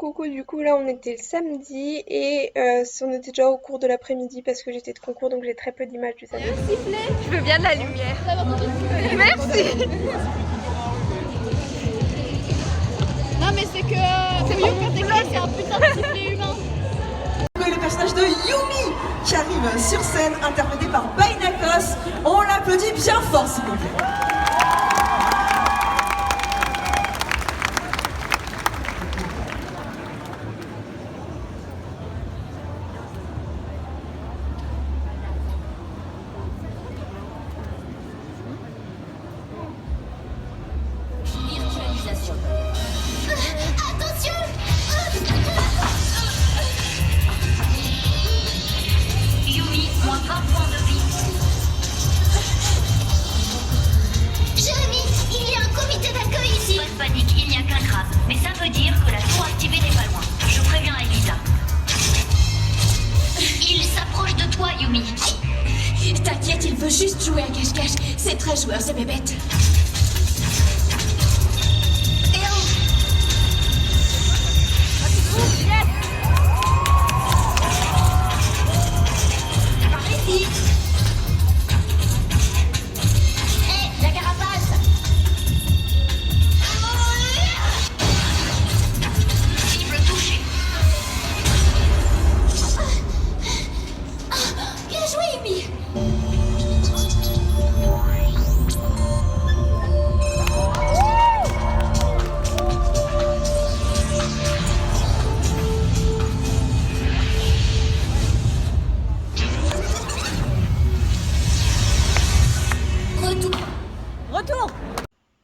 coucou, du coup là on était le samedi et on était déjà au cours de l'après-midi parce que j'étais de concours donc j'ai très peu d'images du samedi. Je veux bien de la lumière. Merci. Non mais c'est que c'est mieux quand t'écris, c'est un putain de sifflet humain. Le personnage de Yumi qui arrive sur scène interprété par Bainakos. On l'applaudit bien fort s'il vous plaît. Attention! Yumi, moins 20 points de vie. Jérémy, il y a un comité d'accueil ici. Pas de panique, il n'y a qu'un grave. Mais ça veut dire que la tour activée n'est pas loin. Je préviens Elisa. Il s'approche de toi, Yumi. T'inquiète, il veut juste jouer à cache-cache. C'est très joueur, ces bébêtes. La carapace! Cible touchée. Bien joué, Yumi. Retour.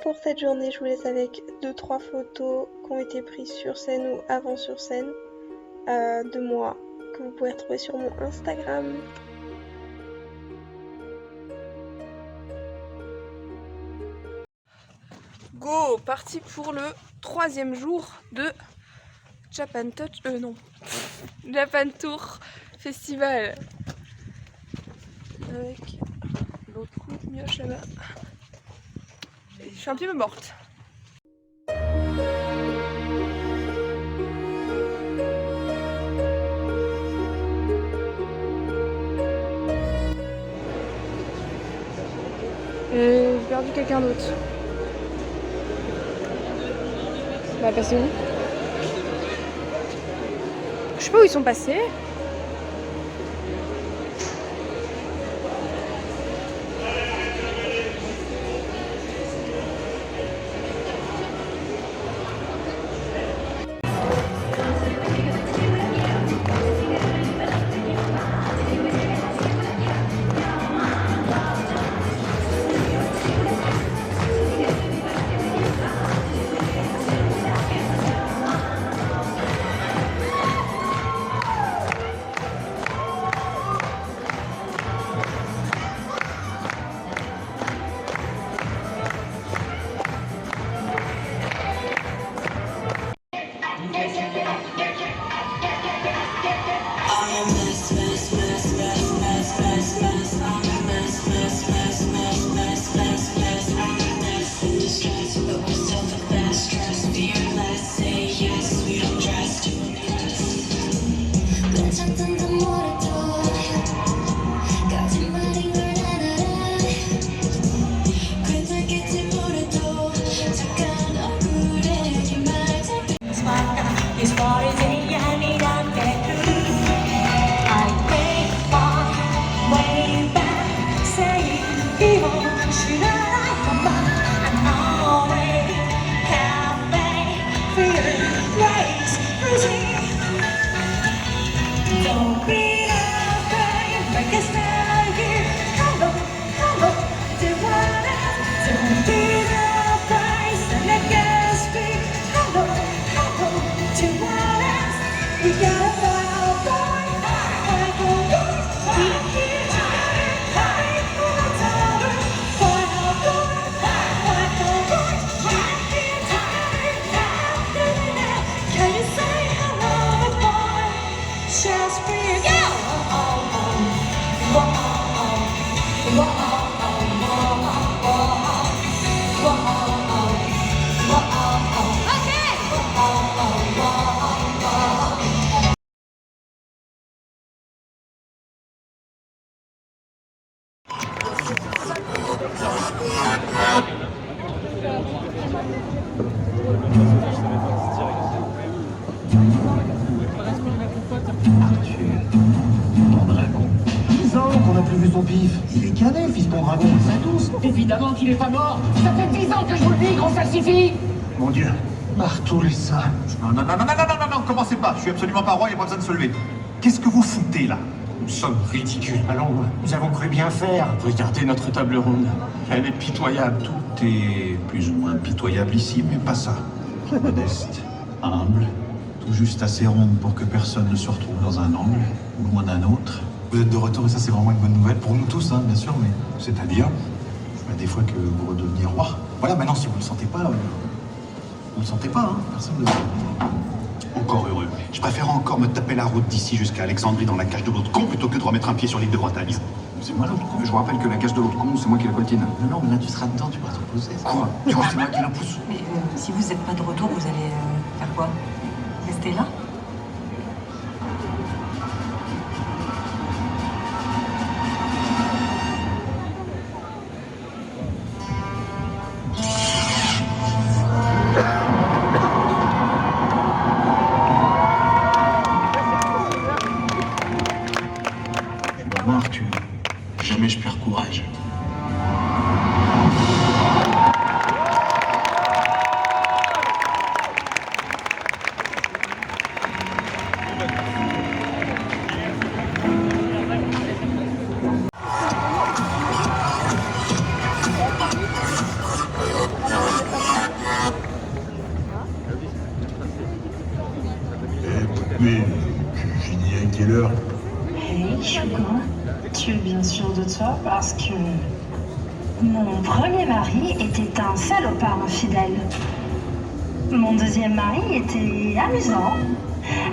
Pour cette journée je vous laisse avec 2-3 photos qui ont été prises sur scène ou avant sur scène de moi que vous pouvez retrouver sur mon Instagram. Go, parti pour le 3e jour de Japan Touch, Japan Tour Festival. Avec l'autre mioche là-bas. Je suis un peu morte. J'ai perdu quelqu'un d'autre. Bah passé où? Je sais pas où ils sont passés. Qu'on n'a plus vu son pif. Il est cané, fils mon dragon, on sait tous. Évidemment qu'il est pas mort. Ça fait 10 ans que je vous le dis, gros salsifis. Mon Dieu, Bartous, ça. Non, commencez pas. Je suis absolument pas roi, il n'y a pas besoin de se lever. Qu'est-ce que vous foutez là? Nous sommes ridicules. Allons, nous avons cru bien faire. Regardez notre table ronde. Elle est pitoyable. Tout est plus ou moins pitoyable ici, mais pas ça. Modeste, humble, tout juste assez ronde pour que personne ne se retrouve dans un angle ou loin d'un autre. Vous êtes de retour et ça c'est vraiment une bonne nouvelle pour nous tous, hein, bien sûr, mais c'est-à-dire des fois que vous redeveniez roi. Voilà, maintenant si vous ne le sentez pas, vous le sentez pas, hein, personne ne le sent. Encore heureux. Je préfère encore me taper la route d'ici jusqu'à Alexandrie dans la cage de l'autre con plutôt que de remettre un pied sur l'île de Bretagne. C'est moi l'autre con. Je vous rappelle que la cage de l'autre con, c'est moi qui la coltine. Non, mais là tu seras dedans, tu pourras te reposer. Quoi? Tu vois, c'est moi qui la pousse. Mais si vous n'êtes pas de retour, vous allez faire quoi? Rester là? Arthur, jamais je perds courage. Mais j'ai dit à quelle heure? Hey, Hugo, tu es bien sûr de toi parce que mon premier mari était un salopard infidèle. Mon deuxième mari était amusant.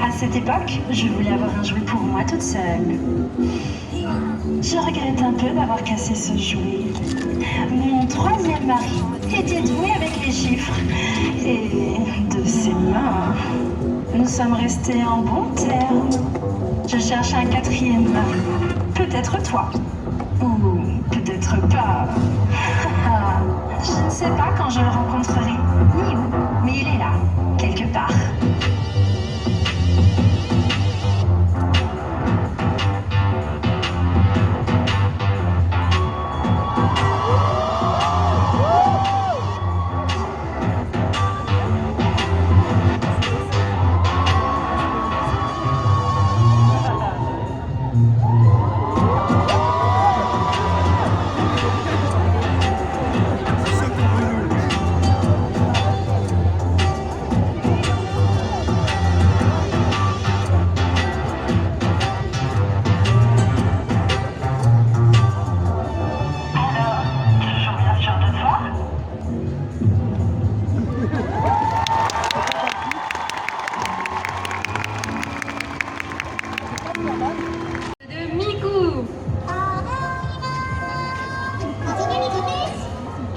À cette époque, je voulais avoir un jouet pour moi toute seule. Je regrette un peu d'avoir cassé ce jouet. Mon troisième mari était doué avec les chiffres. Et de ses mains, nous sommes restés en bons termes. Je cherche un quatrième mari. Peut-être toi. Ou peut-être pas. Je ne sais pas quand je le rencontrerai, ni où, mais il est là, quelque part.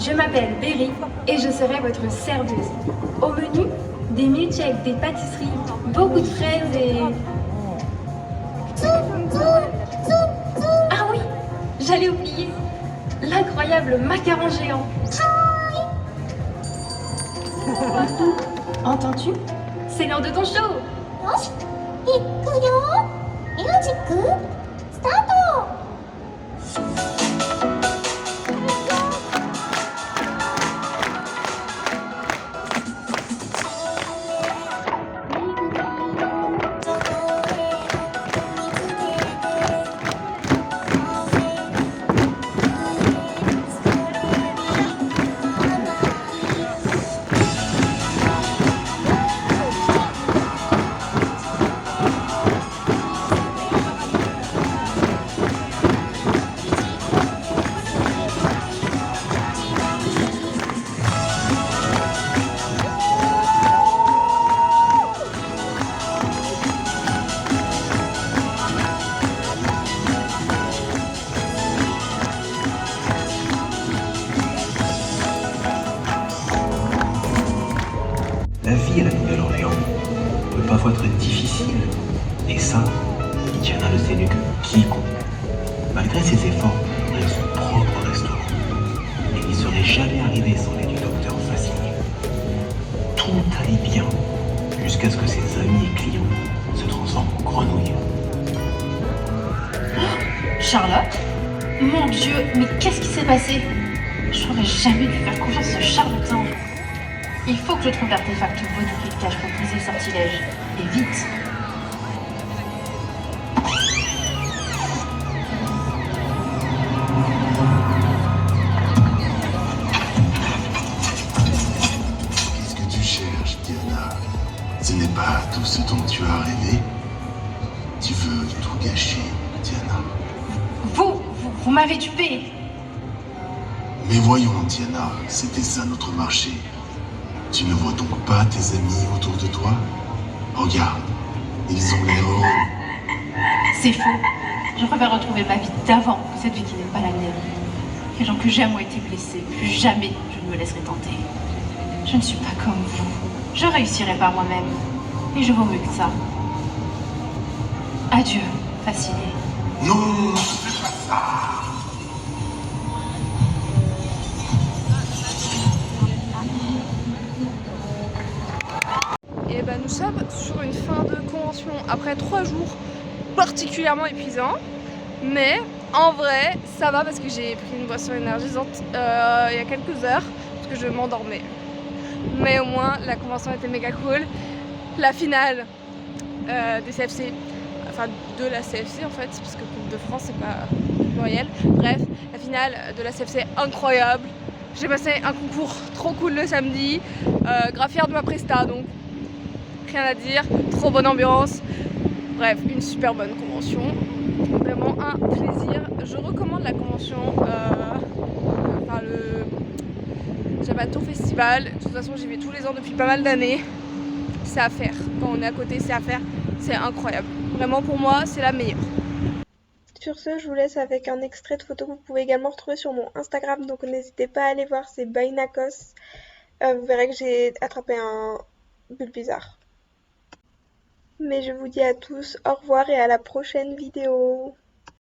Je m'appelle Berry et je serai votre serveuse. Au menu, des milkshakes, des pâtisseries, beaucoup de fraises et... Ah oui, j'allais oublier, l'incroyable macaron géant. Entends-tu? C'est l'heure de ton show. La vie à la Nouvelle-Orléans peut parfois être difficile, et ça, Diana le sait mieux que quiconque. Malgré ses efforts pour ouvrir son propre restaurant, il n'y serait jamais arrivé sans l'aide du docteur Facilier. Tout allait bien, jusqu'à ce que ses amis et clients se transforment en grenouilles. Charlotte? Mon Dieu, mais qu'est-ce qui s'est passé? J'aurais jamais dû faire confiance à ce charlatan. Il faut que je trouve l'artefact vaudou qui cache pour briser le sortilège. Et vite. Qu'est-ce que tu cherches, Diana? Ce n'est pas tout ce dont tu as rêvé? Tu veux tout gâcher, Diana? Vous m'avez dupé. Mais voyons, Diana, c'était ça notre marché. Tu ne vois donc pas tes amis autour de toi? Regarde, ils ont l'air heureux. C'est faux. Je préfère retrouver ma vie d'avant que cette vie qui n'est pas la mienne. Les gens que j'aime ont été blessés. Plus jamais je ne me laisserai tenter. Je ne suis pas comme vous. Je réussirai par moi-même. Et je vaux mieux que ça. Adieu, Facilier. Non, fais pas ça. Et ben nous sommes sur une fin de convention après 3 jours particulièrement épuisants. Mais en vrai ça va parce que j'ai pris une boisson énergisante il y a quelques heures parce que je m'endormais. Mais au moins la convention était méga cool. La finale des CFC, enfin de la CFC en fait, parce que Coupe de France c'est pas pluriel. Bref, la finale de la CFC incroyable. J'ai passé un concours trop cool le samedi, grave fière de ma presta donc rien à dire, trop bonne ambiance. Bref, une super bonne convention, vraiment un plaisir. Je recommande la convention, enfin le Jabato Festival. De toute façon j'y vais tous les ans depuis pas mal d'années. C'est à faire, quand on est à côté c'est à faire, c'est incroyable. Vraiment pour moi c'est la meilleure. Sur ce, je vous laisse avec un extrait de photo que vous pouvez également retrouver sur mon Instagram, donc n'hésitez pas à aller voir, c'est Bainakos. Vous verrez que j'ai attrapé un bulle bizarre. Mais je vous dis à tous au revoir et à la prochaine vidéo.